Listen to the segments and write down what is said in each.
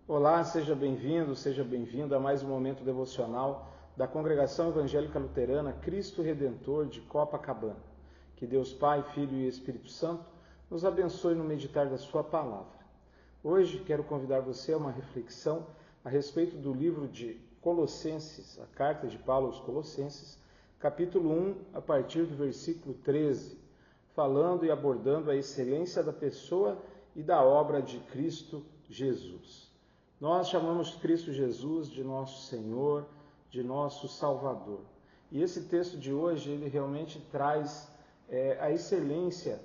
Olá, seja bem-vindo, seja bem-vinda a mais um momento devocional da Congregação Evangélica Luterana Cristo Redentor de Copacabana. Que Deus Pai, Filho e Espírito Santo nos abençoe no meditar da sua palavra. Hoje quero convidar você a uma reflexão a respeito do livro de Colossenses, a carta de Paulo aos Colossenses, capítulo 1, a partir do versículo 13, falando e abordando a excelência da pessoa e da obra de Cristo Jesus. Nós chamamos Cristo Jesus de nosso Senhor, de nosso Salvador. E esse texto de hoje, ele realmente traz a excelência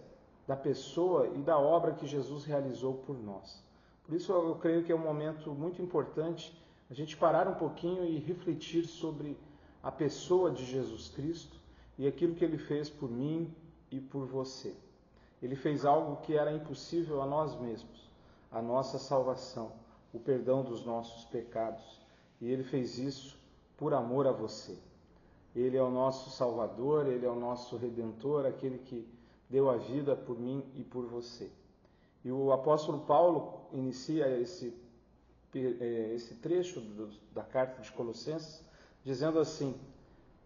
da pessoa e da obra que Jesus realizou por nós. Por isso eu creio que é um momento muito importante a gente parar um pouquinho e refletir sobre a pessoa de Jesus Cristo e aquilo que ele fez por mim e por você. Ele fez algo que era impossível a nós mesmos, a nossa salvação, o perdão dos nossos pecados. E ele fez isso por amor a você. Ele é o nosso Salvador, ele é o nosso Redentor, aquele que deu a vida por mim e por você. E o apóstolo Paulo inicia esse trecho da carta de Colossenses dizendo assim: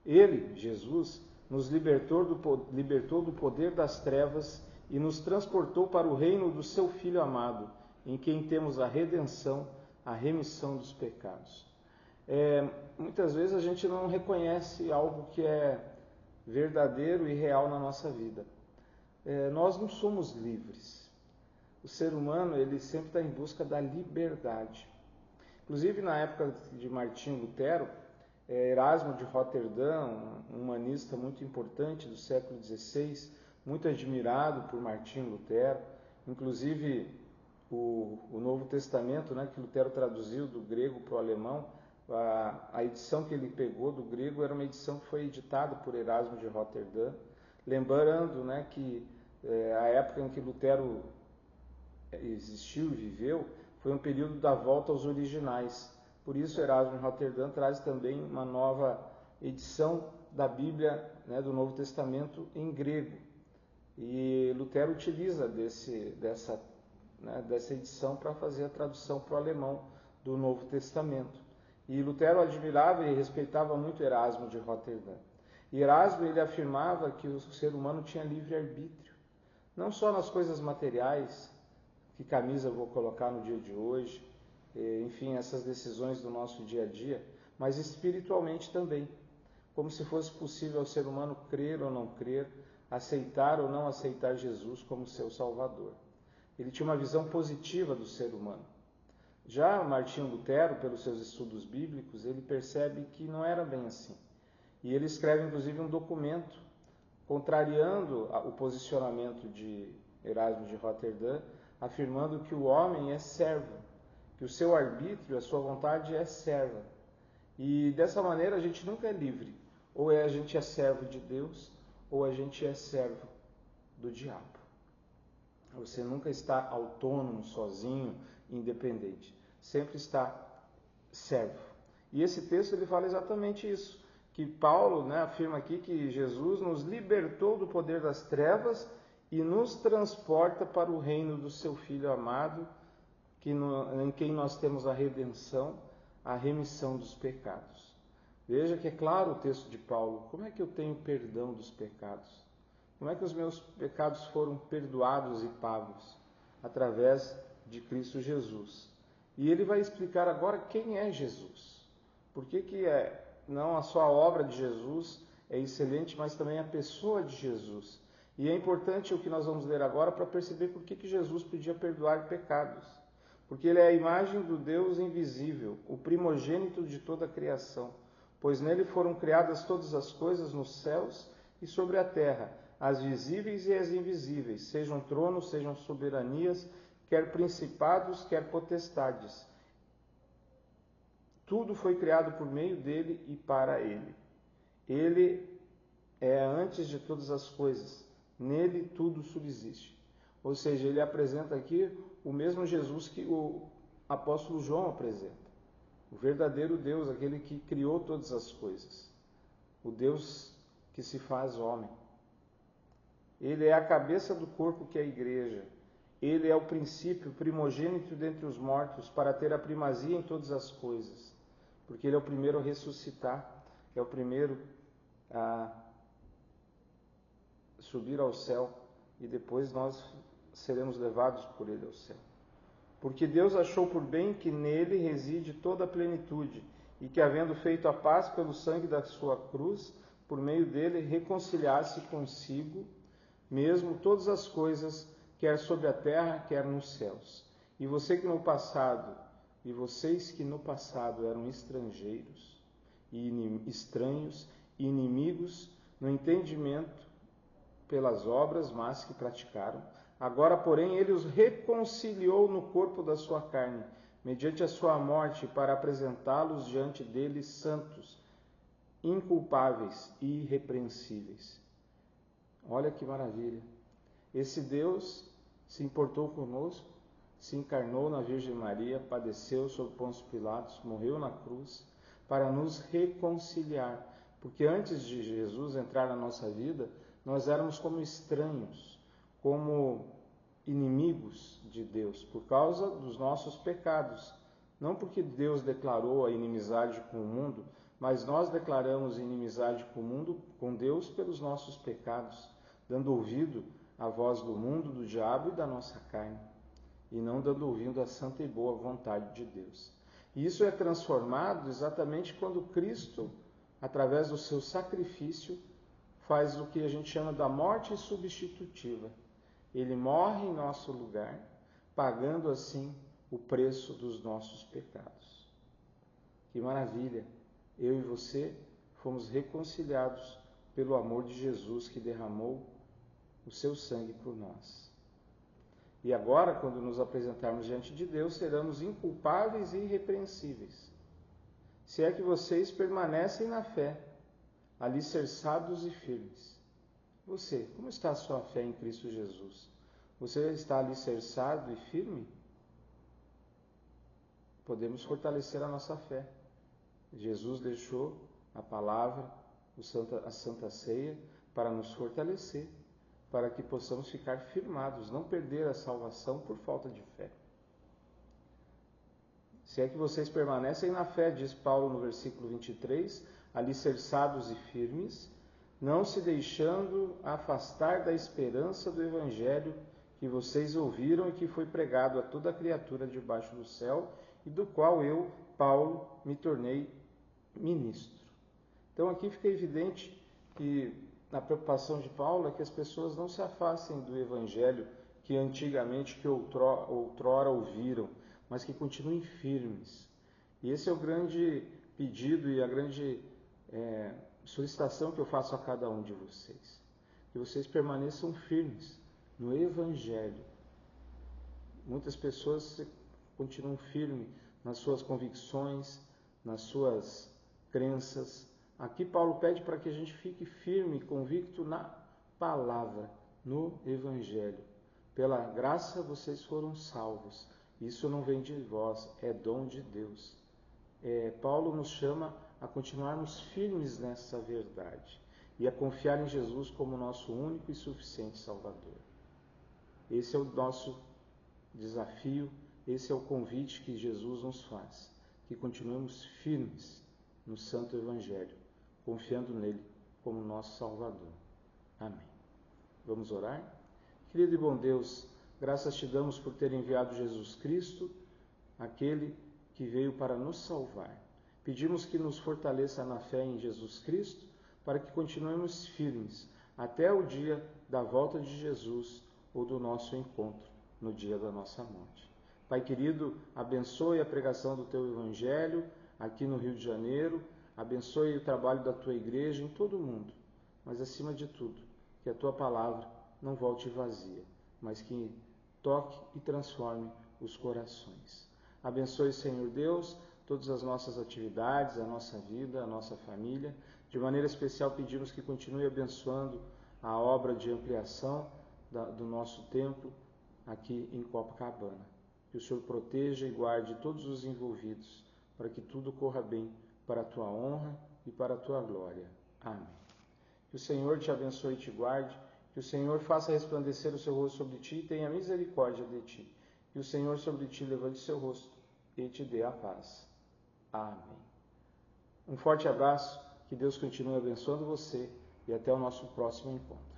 Ele, Jesus, nos libertou do poder das trevas e nos transportou para o reino do seu Filho amado, em quem temos a redenção, a remissão dos pecados. Muitas vezes a gente não reconhece algo que é verdadeiro e real na nossa vida. Nós não somos livres. O ser humano, ele sempre está em busca da liberdade. Inclusive, na época de Martinho Lutero, Erasmo de Roterdã, um humanista muito importante do século XVI, muito admirado por Martinho Lutero, inclusive o Novo Testamento, né, que Lutero traduziu do grego para o alemão, a edição que ele pegou do grego era uma edição que foi editada por Erasmo de Roterdã, lembrando, né, que a época em que Lutero existiu e viveu foi um período da volta aos originais. Por isso Erasmo de Roterdã traz também uma nova edição da Bíblia, né, do Novo Testamento em grego. E Lutero utiliza dessa edição para fazer a tradução para o alemão do Novo Testamento. E Lutero admirava e respeitava muito Erasmo de Roterdã. E Erasmo, ele afirmava que o ser humano tinha livre-arbítrio, não só nas coisas materiais, que camisa eu vou colocar no dia de hoje, enfim, essas decisões do nosso dia a dia, mas espiritualmente também, como se fosse possível ao ser humano crer ou não crer, aceitar ou não aceitar Jesus como seu Salvador. Ele tinha uma visão positiva do ser humano. Já Martinho Lutero, pelos seus estudos bíblicos, ele percebe que não era bem assim. E ele escreve, inclusive, um documento contrariando o posicionamento de Erasmo de Roterdã, afirmando que o homem é servo, que o seu arbítrio, a sua vontade é serva. E dessa maneira a gente nunca é livre. Ou a gente é servo de Deus, ou a gente é servo do diabo. Você nunca está autônomo, sozinho, independente. Sempre está servo. E esse texto ele fala exatamente isso. Que Paulo, né, afirma aqui que Jesus nos libertou do poder das trevas e nos transporta para o reino do seu Filho amado, em quem nós temos a redenção, a remissão dos pecados. Veja que é claro o texto de Paulo. Como é que eu tenho perdão dos pecados? Como é que os meus pecados foram perdoados e pagos? Através de Cristo Jesus. E ele vai explicar agora quem é Jesus. Por que não a só a obra de Jesus é excelente, mas também a pessoa de Jesus. E é importante o que nós vamos ler agora para perceber por que Jesus podia perdoar pecados. Porque ele é a imagem do Deus invisível, o primogênito de toda a criação. Pois nele foram criadas todas as coisas nos céus e sobre a terra, as visíveis e as invisíveis, sejam tronos, sejam soberanias, quer principados, quer potestades. Tudo foi criado por meio dele e para ele. Ele é antes de todas as coisas. Nele tudo subsiste. Ou seja, ele apresenta aqui o mesmo Jesus que o apóstolo João apresenta. O verdadeiro Deus, aquele que criou todas as coisas. O Deus que se faz homem. Ele é a cabeça do corpo que é a igreja. Ele é o princípio, primogênito dentre os mortos, para ter a primazia em todas as coisas. Porque Ele é o primeiro a ressuscitar, é o primeiro a subir ao céu, e depois nós seremos levados por Ele ao céu. Porque Deus achou por bem que nele reside toda a plenitude, e que, havendo feito a paz pelo sangue da sua cruz, por meio dele reconciliasse consigo mesmo todas as coisas, quer sobre a terra, quer nos céus. E vocês que no passado eram estrangeiros e estranhos e inimigos no entendimento pelas obras más que praticaram, agora, porém, ele os reconciliou no corpo da sua carne, mediante a sua morte, para apresentá-los diante dele santos, inculpáveis e irrepreensíveis. Olha que maravilha! Esse Deus se importou conosco, se encarnou na Virgem Maria, padeceu sob Pôncio Pilatos, morreu na cruz, para nos reconciliar. Porque antes de Jesus entrar na nossa vida, nós éramos como estranhos, como inimigos de Deus, por causa dos nossos pecados. Não porque Deus declarou a inimizade com o mundo, mas nós declaramos inimizade com o mundo, com Deus, pelos nossos pecados, dando ouvido à voz do mundo, do diabo e da nossa carne, e não dando ouvido à santa e boa vontade de Deus. E isso é transformado exatamente quando Cristo, através do seu sacrifício, faz o que a gente chama da morte substitutiva. Ele morre em nosso lugar, pagando assim o preço dos nossos pecados. Que maravilha! Eu e você fomos reconciliados pelo amor de Jesus, que derramou o seu sangue por nós. E agora, quando nos apresentarmos diante de Deus, seremos inculpáveis e irrepreensíveis. Se é que vocês permanecem na fé, alicerçados e firmes. Você, como está a sua fé em Cristo Jesus? Você está alicerçado e firme? Podemos fortalecer a nossa fé. Jesus deixou a palavra, a Santa Ceia, para nos fortalecer, para que possamos ficar firmados, não perder a salvação por falta de fé. Se é que vocês permanecem na fé, diz Paulo no versículo 23, alicerçados e firmes, não se deixando afastar da esperança do Evangelho que vocês ouviram e que foi pregado a toda criatura debaixo do céu, e do qual eu, Paulo, me tornei ministro. Então aqui fica evidente que a preocupação de Paulo é que as pessoas não se afastem do Evangelho que antigamente, que outrora ouviram, mas que continuem firmes. E esse é o grande pedido e a grande solicitação que eu faço a cada um de vocês. Que vocês permaneçam firmes no Evangelho. Muitas pessoas continuam firmes nas suas convicções, nas suas crenças. Aqui Paulo pede para que a gente fique firme, convicto na palavra, no Evangelho. Pela graça vocês foram salvos. Isso não vem de vós, é dom de Deus. Paulo nos chama a continuarmos firmes nessa verdade e a confiar em Jesus como nosso único e suficiente Salvador. Esse é o nosso desafio, esse é o convite que Jesus nos faz, que continuemos firmes no Santo Evangelho, confiando nele como nosso Salvador. Amém. Vamos orar? Querido e bom Deus, graças te damos por ter enviado Jesus Cristo, aquele que veio para nos salvar. Pedimos que nos fortaleça na fé em Jesus Cristo, para que continuemos firmes até o dia da volta de Jesus ou do nosso encontro, no dia da nossa morte. Pai querido, abençoe a pregação do teu Evangelho aqui no Rio de Janeiro, abençoe o trabalho da tua igreja em todo o mundo, mas acima de tudo, que a tua palavra não volte vazia, mas que toque e transforme os corações. Abençoe, Senhor Deus, todas as nossas atividades, a nossa vida, a nossa família. De maneira especial, pedimos que continue abençoando a obra de ampliação do nosso templo aqui em Copacabana. Que o Senhor proteja e guarde todos os envolvidos, para que tudo corra bem para a tua honra e para a tua glória. Amém. Que o Senhor te abençoe e te guarde, que Que o Senhor faça resplandecer o seu rosto sobre ti e tenha misericórdia de ti. Que o Senhor sobre ti levante o seu rosto e te dê a paz. Amém. Um forte abraço, que Deus continue abençoando você e até o nosso próximo encontro.